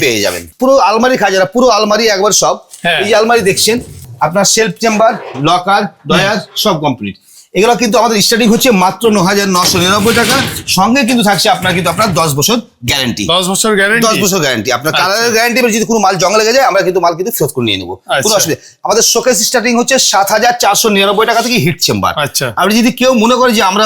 পেয়ে যাবেন। পুরো আলমারি খাজারা, পুরো আলমারি একবার সব। হ্যাঁ। এই যে আলমারি দেখছেন, আপনার সেলফ চেম্বার, লকার, ডয়ার সব কমপ্লিট। এগুলো কিন্তু আমাদের স্টার্টিং হচ্ছে মাত্র 9,999 টাকা। সঙ্গে কিন্তু থাকছে আপনার 10 বছর গ্যারান্টি। 10 বছর গ্যারান্টি, 10 বছর গ্যারান্টি। আপনার কালারের গ্যারান্টি, যদি কোনো মাল জং লেগে যায় আমরা কিন্তু মাল কিন্তু ফেরত করে নিয়ে নেবো, কোনো অসুবিধা। আমাদের শোকেস স্টার্টিং হচ্ছে 7,499 টাকা থেকে হিট চেম্বার। আচ্ছা, আপনি যদি কেউ মনে করে যে আমরা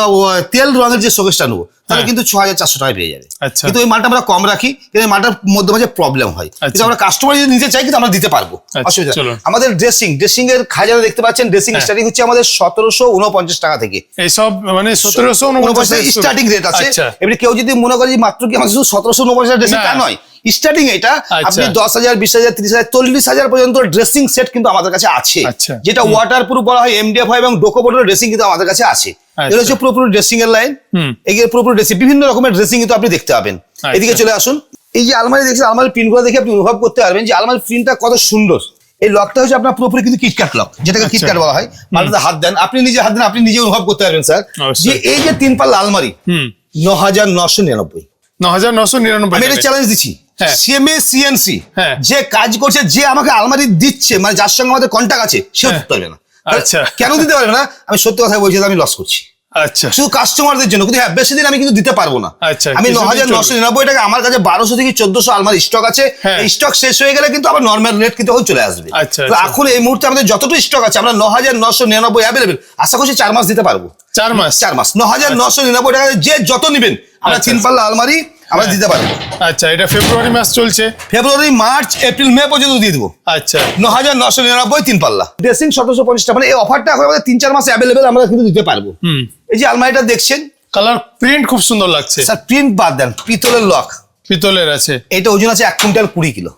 তেল রঙের যে শোকেসটা নেবো, তাহলে কিন্তু 6,400 টাকায় পেয়ে যাবে। আচ্ছা, কিন্তু ওই মালটা আমরা কম রাখি, কিন্তু এই মালটার মধ্যে মাঝে প্রবলেম হয়। কিন্তু আমরা কাস্টমার যদি নিতে চাই কিন্তু আমরা দিতে পারবো, অসুবিধা। আমাদের ড্রেসিং এর খাজানা দেখতে পাচ্ছেন, ড্রেসিং স্টার্টিং হচ্ছে আমাদের 1,749 টাকা থেকে। এইসব মানে 1,749 স্টার্টিং রেট আছে। এবারে কেউ যদি মনে করে যে মাত্র কি আমাদের শুধু 1,749 ড্রেসিং, তা নয়। স্টার্টিং এটা আপনি 10,000 20,000 30,000 40,000 পর্যন্ত ড্রেসিং সেট কিন্তু আমাদের কাছে আছে, যেটা ওয়াটার প্রুফ বলা হয়, MDF হয় এবং ডোকো বোর্ডের ড্রেসিং কিন্তু আমাদের কাছে আছে। এটা হচ্ছে পুরোপুরি ড্রেসিং এর লাইন। এগুলো পুরোপুরি ড্রেসিং, বিভিন্ন রকমের ড্রেসিং কিন্তু আপনি দেখতে পাবেন। এদিকে চলে আসুন। এই যে আলমারি দেখছেন, আলমারির প্রিন্টগুলো দেখে আপনি অনুভব করতে পারবেন যে আলমারির প্রিন্টটা কত সুন্দর। এই লকটা হচ্ছে আপনার পুরোপুরি কিন্তু কিটক্যাট লক, যেটাকে কিটক্যাট বলা হয়। মালটাতে হাত দেন, আপনি নিজে হাত দেন, আপনি নিজে অনুভব করতে পারবেন স্যার যে এই যে 3 পাল্লা আলমারি 9,999। 9,999 আমি এটা চ্যালেঞ্জ দিচ্ছি, সিএমএ সিএনসি যে কাজ করছে, যে আমাকে আলমারি দিচ্ছে, মানে যার সঙ্গে আমাদের কন্টাক্ট আছে, সেও দিতে পারবে না। আচ্ছা, কেন দিতে পারবে না? আমি সত্যি কথা বলছি, আমি লস করছি। আচ্ছা, শুধু কাস্টমারদের জন্য, কিন্তু হ্যাঁ বেশি দিন আমি কিন্তু দিতে পারবো না। আমি 9,999 টাকা, আমার কাছে 1,200 থেকে 1,400 আলমারি স্টক আছে। এই স্টক শেষ হয়ে গেলে কিন্তু আবার নর্মাল রেট কিন্তু চলে আসবে। এখন এই মুহূর্তে আমাদের যতটুকু স্টক আছে, আমরা 9,999 অ্যাভেলেবেল, আশা করছি 4 মাস দিতে পারবো। 4 মাস 9,999 টাকা যে যত নিবেন আমরা 3 পাল্লা আলমারি আমরা দিতে পারবো। আচ্ছা, এটা ফেব্রুয়ারি মাস চলছে, ফেব্রুয়ারি মার্চ এপ্রিল মে পর্যন্ত দিয়ে দেবো। আচ্ছা, 9,999 3 পাল্লা ড্রেসিং 1,750 টাকা। মানে এই অফারটা এখন আমাদের 3-4 মাস অ্যাভেলেবেল, আমরা কিন্তু দিতে পারবো। এই যে আলমারিটা দেখছেন, কালার প্রিন্ট খুব সুন্দর লাগছে স্যার। প্রিন্ট বাদ দেন, পিতলের লক, পিতলের আছে। এটা ওজন আছে 1 কুইন্টাল 20 কিলো।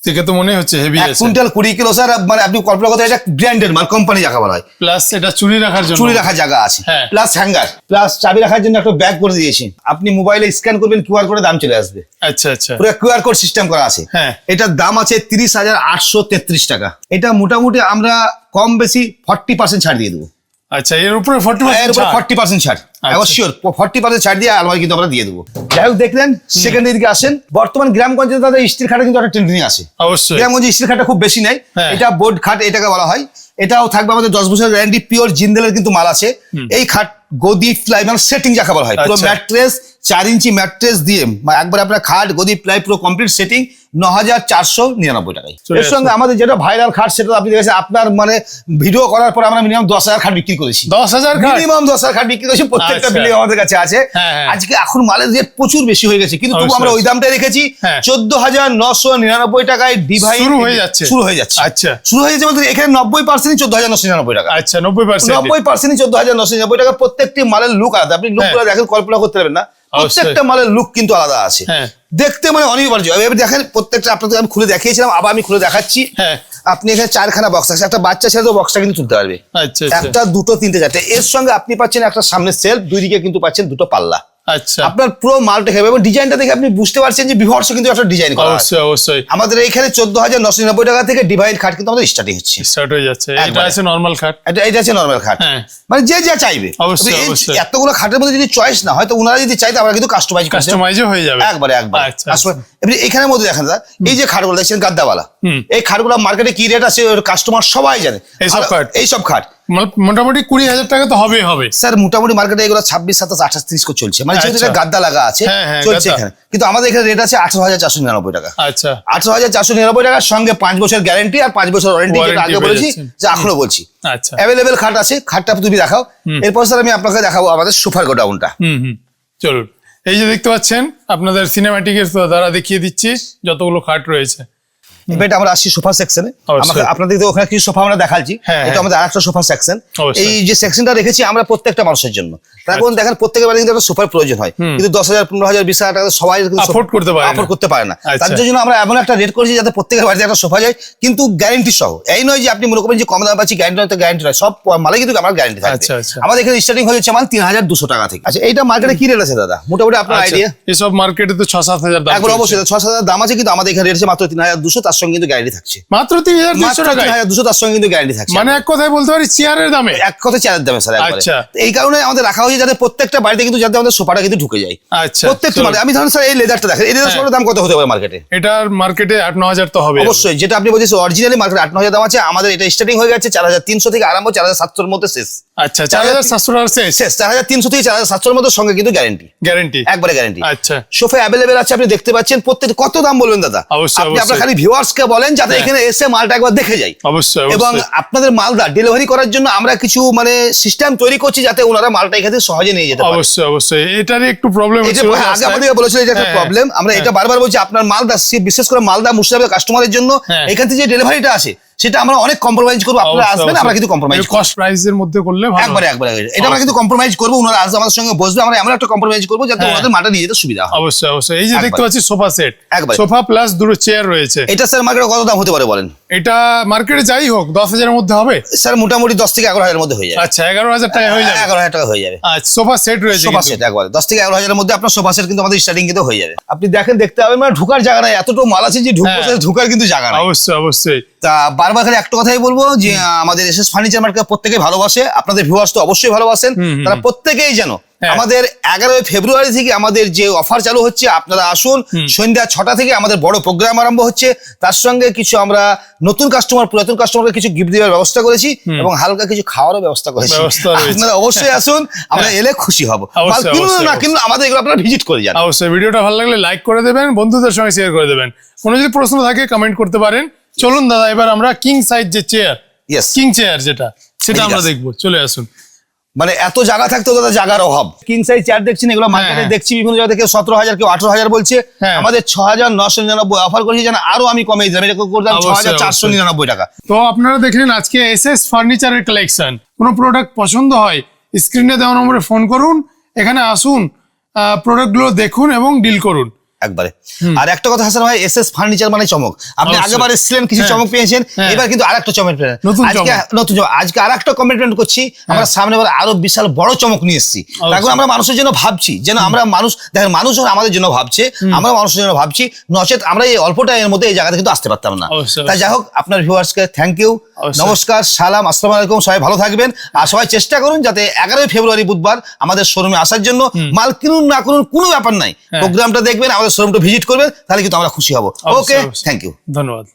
দেখে তো মনে হচ্ছে হেভি আছে। 1 কুইন্টাল 20 কিলো স্যার। মানে আপনি কল্পনা করতে, এটা ব্র্যান্ডেড মাল, কোম্পানি যাকে বলা হয়। প্লাস এটা চুরি রাখার জন্য, চুরি রাখার জায়গা আছে, প্লাস হ্যাঙ্গার, প্লাস চাবি রাখার জন্য একটা ব্যাগ করে দিয়েছি। আপনি মোবাইলে স্ক্যান করবেন, QR কোডে দাম চলে আসবে। আচ্ছা, আচ্ছা, পুরো QR কোড সিস্টেম করা আছে। এটার দাম আছে 30,833 টাকা। এটা মোটামুটি আমরা কম বেশি 40% ছাড় দিয়ে দেবো। আচ্ছা, এর উপরে 40% ছাড়, অবশ্যই 40% ছাড় দিয়ে আলমারি কিন্তু আমরা দিয়ে দেবো। যাই হোক, দেখলেন। সেকেন্ড দিকে আসেন, বর্তমান গ্রামগঞ্জে তাদের স্টিল খাটে কিন্তু একটা ট্রেন্ডিং আছে। অবশ্যই গ্রামগঞ্জে স্টিল খাটটা খুব বেশি নেই, এটা বোর্ড খাট এটাকে বলা হয়। এটাও থাকবে আমাদের 10 বছর গ্যারান্টি, পিওর জিন্দেলের কিন্তু মাল আছে। এই খাট গদি প্লাই মানে সেটিং যাকে বলা হয়, পুরো ম্যাট্রেস 4 ইঞ্চি ম্যাট্রেস দিয়ে একবার আপনার খাট গদি প্লাই পুরো কমপ্লিট সেটিং 9,499 টাকায়। এর সঙ্গে আমাদের যেটা ভাইরাল খাট, সেটা আপনি দেখেছেন, আপনার মানে ভিডিও করার পর আমরা মিনিমাম 10,000 খাট বিক্রি করেছি। 10,000 মিনিমাম 10,000 খাট বিক্রি করেছি, প্রত্যেকটা বিল্ডিং আমাদের কাছে আছে। আজকে এখন মালের রেট প্রচুর বেশি হয়ে গেছে, কিন্তু তবু আমরা ওই দামটাই রেখেছি। 14,999 টাকায় ডিভাইস শুরু হয়ে যাচ্ছে। আচ্ছা, শুরু হয়ে যাচ্ছে বলতে এখানে 90% 14,999 টাকা। আচ্ছা, 90% 14,999 টাকা। প্রত্যেকটি মালের লুক আলাদা, আপনি লুকগুলো দেখেন, কল্পনা করতে পারবেন না। প্রত্যেকটা মালের লুক কিন্তু আলাদা আছে, দেখতে মানে অনিবার্য। এবার দেখেন, প্রত্যেকটা আপনাদের আমি খুলে দেখিয়েছিলাম, আবার আমি খুলে দেখাচ্ছি। আপনি এখানে 4খানা বক্স আছে, একটা বাচ্চা ছেলে তো বক্সটা কিন্তু তুলতে পারবে। একটা, দুটো, তিনটে, চারটে। এর সঙ্গে আপনি পাচ্ছেন একটা সামনে সেলফ, দুই দিকে কিন্তু পাচ্ছেন দুটো পাল্লা। আচ্ছা, আপনার পুরো মালটা খেয়ে এবং ডিজাইনটা দেখে আপনি বুঝতে পারছেন যে বিভৎস কিন্তু একটা ডিজাইন করা আছে। অবশ্যই আমাদের এখানে 14,999 টাকা থেকে ডিভাইন খাট কিন্তু আমাদের স্টার্টিং হচ্ছে, স্টার্ট হয়ে যাচ্ছে। এটা আছে নরমাল খাট, এটা আছে নরমাল খাট। মানে যে যা চাইবে, এতগুলো খাটের মধ্যে যদি চয়েস না হয়, তো ওনারা যদি চাইতে আমরা কিন্তু কাস্টমাইজ হয়ে যাবে একবারে। এবারে এখানের মধ্যে দেখেন দাদা, এই যে খাটগুলো দেখছেন গাদ্দাওয়ালা, এই খাটগুলো মার্কেটে কি রেট আছে কাস্টমার সবাই জানে। এইসব খাট মোটামুটি 20,000 টাকা তো হবে স্যার। মোটামুটি মার্কেটে এগুলো 26, 27, 28, 30 করে চলছে, মানে যেহেতু এটা গাদ্দা লাগা আছে চলছে এখানে। কিন্তু আমাদের এখানে রেট আছে 18,499 টাকা। আচ্ছা, 18,499 টাকার সঙ্গে 5 বছর গ্যারান্টি আর 5 বছর ওয়ারেন্টি, যেটা আগে বলেছি, যে এখনো বলছি। আচ্ছা, অ্যাভেলেবেল খাট আছে। খাটটা তুমি দেখাও, এরপর স্যার আমি আপনাকে দেখাবো আমাদের সোফার গোডাউনটা। চলুন। এই যে দেখতে পাচ্ছেন, আপনাদের সিনেম্যাটিকের দ্বারা দেখিয়ে দিচ্ছি যতগুলো খাট রয়েছে। এবার আমরা আসছি সোফা সেকশনে। অবশ্যই। আপনাদের ওখানে কিছু সোফা আমরা দেখাচ্ছি, হ্যাঁ, এটা আমাদের আরেকটা সোফা সেকশন। অবশ্যই। এই যে সেকশনটা রেখেছি আমরা প্রত্যেকটা মানুষের জন্য। এখন দেখেন প্রত্যেকের বাড়ি কিন্তু একটা সোফার প্রয়োজন হয়, কিন্তু 10,000, 15,000, 20,000 টাকা সবাই Afford করতে পারে না। তার আচ্ছা। জন্য আমরা এমন একটা রেট করেছি যাতে প্রত্যেকের বাড়িতে একটা সোফা যায়, কিন্তু গ্যারান্টি সহ। এই নয় যে আপনি মনে করবেন যে কম দামে পাচ্ছি, গ্যারান্টি নয়, তো গ্যারান্টি নয়, সব মালে কিন্তু আমার গ্যারান্টি থাকবে। আচ্ছা, আচ্ছা। আমাদের এখানে স্টার্টিং হয়েছে মাল 3,200 টাকা থেকে। আচ্ছা, এইটা মার্কেটে কি রেট আছে দাদা মোটামুটি আপনার আচ্ছা, আইডিয়া? এসব মার্কেটে তো 6-7 হাজার দাম একবার চলছে। অবশ্যই 6,000 দাম আছে, কিন্তু আমাদের এখানে রেট আছে মাত্র 3,200, তার সঙ্গে কিন্তু গ্যারান্টি থাকছে। মাত্র 3,200 টাকায়, 3,200, তার সঙ্গে কিন্তু গ্যারান্টি থাকছে। মানে এক কথায় বলতে পারি চেয়ারের দামে। এক কথা চালের দামে স্যার একবারে। আচ্ছা। এই কারণে আমাদের রাখা হয়েছে যাতে প্রত্যেকটা বাড়িতে কিন্তু যাতে আমাদের সোফাটা কিন্তু ঢুকে যায়। আচ্ছা, প্রত্যেকটা চলো। মানে আমি ধরুন স্যার এই লেদারটা দেখেন, এই লেদার সোফাটার দাম কত হতে পারে মার্কেটে? এটার মার্কেটে 8-9 হাজার তো হবে। অবশ্যই, যেটা আপনি বলছেন অরিজিনালি মার্কেটে 8-9 হাজার দাম আছে, আমাদের এটা স্টার্টিং হয়ে গেছে 4,300 থেকে আরম্ভ, 4,700 এর মধ্যে শেষ। আচ্ছা, 4,700 টাকার শেষ। শেষ 4,300 থেকে 4,700 এর মধ্যে, সঙ্গে কিন্তু গ্যারান্টি, গ্যারান্টি। একবারে গ্যারান্টি। আচ্ছা। সোফা অ্যাভেলেবেল আছে, আপনি দেখতে পাচ্ছেন। প্রত্যেকটা কত দাম বলবেন দাদা? অবশ্যই, আপনি আপনার অবশ্যই। খালি ভিউয়ার্স কে বলেন যাতে হ্যাঁ। এখানে এসে মালটা একবার দেখে যায়। অবশ্যই, এবং অবশ্যই। আপনাদের মালটা ডেলিভারি করার জন্য আমরা কিছু মানে সিস্টেম তৈরি করছি যাতে ওনারা মালটা এখানে সহজে নিয়ে যেতে পারে। অবশ্যই, অবশ্যই। এটারই একটু প্রবলেম এটা হচ্ছে আগে আমাদের বলেছিল এটা একটা হ্যাঁ, প্রবলেম। আমরা এটা বারবার বলছি, আপনার মালদা, বিশেষ করে মালদা মুর্শিদাবাদের কাস্টমারের জন্য হ্যাঁ। এখান থেকে যে ডেলিভারিটা আসে সেটা আমরা অনেক কম্প্রোমাইজ করবো। আপনারা আসবেন, আমরা কিন্তু কম্প্রোমাইজ কস্ট প্রাইসের মধ্যে করলে ভালো। একবারে এটা আমরা কিন্তু কম্প্রোমাইজ করবো। ওনারা আসবে আমাদের সঙ্গে বসবে, আমরা এমন একটা কম্প্রোমাইজ করবো যাতে হ্যাঁ। ওনাদের মালটা নিয়ে যেতে সুবিধা হয়। অবশ্যই, অবশ্যই। এই যে দেখতে একবারে। পাচ্ছি সোফা সেট, একবারে। সোফা প্লাস দুটো চেয়ার রয়েছে। এটা স্যার মার্কেটে কত দাম হতে পারে বলেন? এটা মার্কেটে যাই হোক 10,000 এর মধ্যে হবে। স্যার মোটামুটি 10 থেকে 11 হাজারের মধ্যে হয়ে যাবে। আচ্ছা, 11,000 টাকা হয়ে যাবে। 11,000 টাকা হয়ে যাবে। আচ্ছা, সোফা সেট রয়েছে সোফা কিন্তু। সেট একবার 10 থেকে 11 হাজারের মধ্যে আপনার সোফা সেট কিন্তু আমাদের স্টার্টিং কিন্তু হয়ে যাবে। আপনি দেখেন, দেখতে হবে মানে ঢুকার জায়গা নাই, এতটা মাল আছে যে হ্যাঁ। ঢুকার কিন্তু জায়গা নাই। অবশ্যই, অবশ্যই। তা বারবার খালি একটা কথাই বলবো যে আমাদের এসএস ফার্নিচার মার্কেট প্রত্যেকেই ভালোবাসে, আপনাদের ভিউয়ার্স তো অবশ্যই ভালোবাসেন। তারা প্রত্যেকেই যেন হ্যাঁ। আমাদের 11 ফেব্রুয়ারি থেকে আমাদের যে অফার চালু হচ্ছে, আপনারা আসুন। সন্ধ্যা 6টা থেকে আমাদের বড় প্রোগ্রাম আরম্ভ হচ্ছে। তার সঙ্গে কিছু আমরা নতুন কাস্টমার, পুরাতন কাস্টমারকে কিছু গিফট দেওয়ার ব্যবস্থা করেছি এবং হালকা কিছু খাওয়ারও ব্যবস্থা করেছি। ব্যবস্থা রয়েছে। আপনারা অবশ্যই আসুন, আমরা এলে খুশি হব। মাল অবশ্যই, কিনুন অবশ্যই, না কিনুন, আমাদের এগুলো আপনারা ভিজিট করে যান। অবশ্যই। ভিডিওটা ভালো লাগলে লাইক করে দেবেন, বন্ধুদের সঙ্গে শেয়ার করে দেবেন। কোনো যদি প্রশ্ন থাকে কমেন্ট করতে পারেন। চলুন দাদা, এবার আমরা কিং সাইজ যে চেয়ার, ইয়েস, কিং চেয়ার যেটা, সেটা ঠিক আমরা আছে। দেখবো। চলে আসুন। মানে এত জায়গা থাকতো দাদা, জায়গার অভাব। কিং সাইজ চেয়ার দেখছেন, এগুলো মার্কেটে হ্যাঁ। দেখছি বিভিন্ন জায়গা থেকে 17,000, কেউ 18,000 বলছে। হ্যাঁ। আমাদের 6,999 অফার করেছি, যেন আরো আমি কমে দিলাম, এটা করলাম অবশ্যই, 6,499 টাকা। তো আপনারা দেখলেন আজকে এসএস ফার্নিচারের কালেকশন। কোনো প্রোডাক্ট পছন্দ হয় স্ক্রিনে দেওয়া নম্বরে ফোন করুন, এখানে আসুন, প্রোডাক্টগুলো দেখুন এবং ডিল করুন। একবারে। আর একটা কথা হাসান ভাই, এসএস ফার্নিচার মানে চমক। আপনি অবশ্যই। আগেবার এসেছিলেন, কিছু হ্যাঁ। চমক পেয়েছেন, হ্যাঁ। এবার কিন্তু আরেকটা চমক পেলেন। নতুন আজকে চমক। নতুন চমক, আজকে আরেকটা কমিটমেন্ট করছি, আমরা সামনে বার আরো বিশাল বড় চমক নিয়ে এসেছি। এখন আমরা মানুষের জন্য ভাবছি, যেন আমরা মানুষ দেখেন, মানুষ আমাদের জন্য ভাবছে, আমরা মানুষের জন্য ভাবছি, নচেত আমরা এই অল্প টাইমের মধ্যে এই জায়গাতে কিন্তু আসতে পারতাম না। অবশ্যই, তাই যাই হোক, আপনার ভিউয়ার্সকে থ্যাংক ইউ, অবশ্যই। নমস্কার, সালাম, আসসালামু আলাইকুম। সবাই ভালো থাকবেন আর সবাই চেষ্টা করুন যাতে 11 ফেব্রুয়ারি বুধবার আমাদের শোরুমে আসার জন্য। মাল কিনুন না কিনুন কোনো ব্যাপার নাই, প্রোগ্রামটা দেখবেন, আমাদের শোরুমটা ভিজিট করবেন, তাহলে কিন্তু আমরা খুশি হব। ওকে, অবশ্যই, অবশ্যই। থ্যাংক ইউ, ধন্যবাদ।